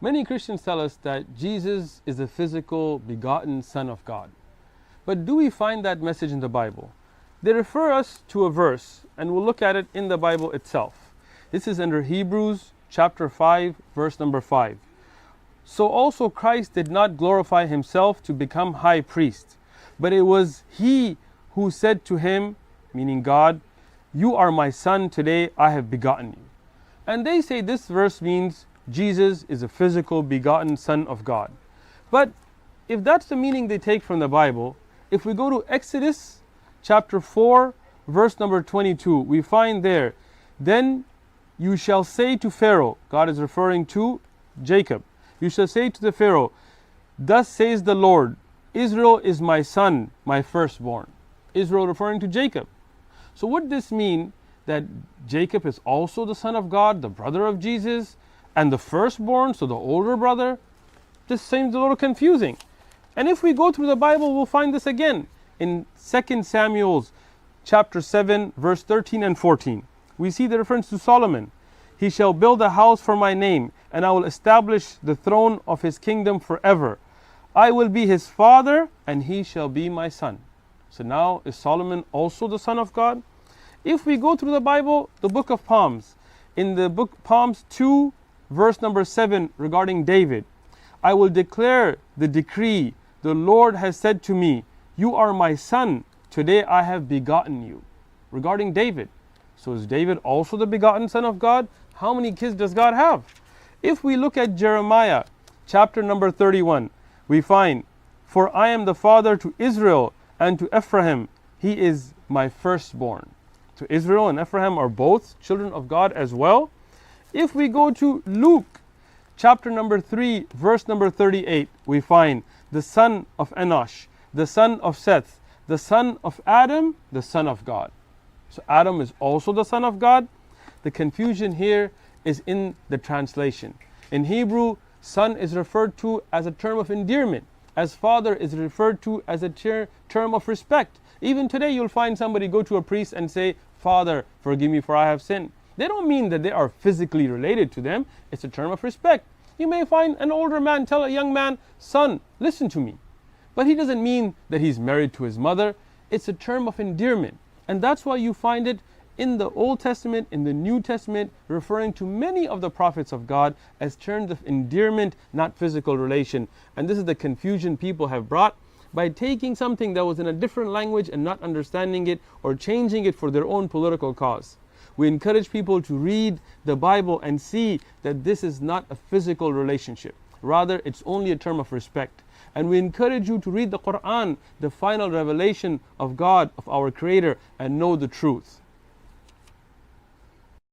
Many Christians tell us that Jesus is the physical begotten Son of God. But do we find that message in the Bible? They refer us to a verse, and we'll look at it in the Bible itself. This is under Hebrews chapter 5, verse number 5. So also Christ did not glorify himself to become high priest, but it was he who said to him, meaning God, "You are my son, today I have begotten you." And they say this verse means Jesus is a physical begotten Son of God. But if that's the meaning they take from the Bible, if we go to Exodus chapter 4, verse number 22, we find there, "Then you shall say to Pharaoh," God is referring to Jacob, "You shall say to the Pharaoh, 'Thus says the Lord, Israel is my son, my firstborn.'" Israel referring to Jacob. So would this mean that Jacob is also the son of God, the brother of Jesus, and the firstborn, so the older brother? This seems a little confusing. And if we go through the Bible, we'll find this again in 2 Samuel chapter 7, verse 13 and 14. We see the reference to Solomon. "He shall build a house for my name, and I will establish the throne of his kingdom forever. I will be his father, and he shall be my son." So now, is Solomon also the son of God? If we go through the Bible, the book of Psalms, in the book Psalms 2, verse number 7, regarding David, "I will declare the decree, the Lord has said to me, you are my son, today I have begotten you." Regarding David. So is David also the begotten son of God? How many kids does God have? If we look at Jeremiah chapter number 31, we find, "For I am the father to Israel and to Ephraim, he is my firstborn." So Israel and Ephraim are both children of God as well. If we go to Luke chapter number 3, verse number 38, we find the son of Enosh, the son of Seth, the son of Adam, the son of God. So Adam is also the son of God. The confusion here is in the translation. In Hebrew, son is referred to as a term of endearment, as father is referred to as a term of respect. Even today you'll find somebody go to a priest and say, "Father, forgive me for I have sinned." They don't mean that they are physically related to them. It's a term of respect. You may find an older man tell a young man, "Son, listen to me." But he doesn't mean that he's married to his mother. It's a term of endearment. And that's why you find it in the Old Testament, in the New Testament, referring to many of the prophets of God as terms of endearment, not physical relation. And this is the confusion people have brought by taking something that was in a different language and not understanding it or changing it for their own political cause. We encourage people to read the Bible and see that this is not a physical relationship. Rather, it's only a term of respect. And we encourage you to read the Quran, the final revelation of God, of our Creator, and know the truth.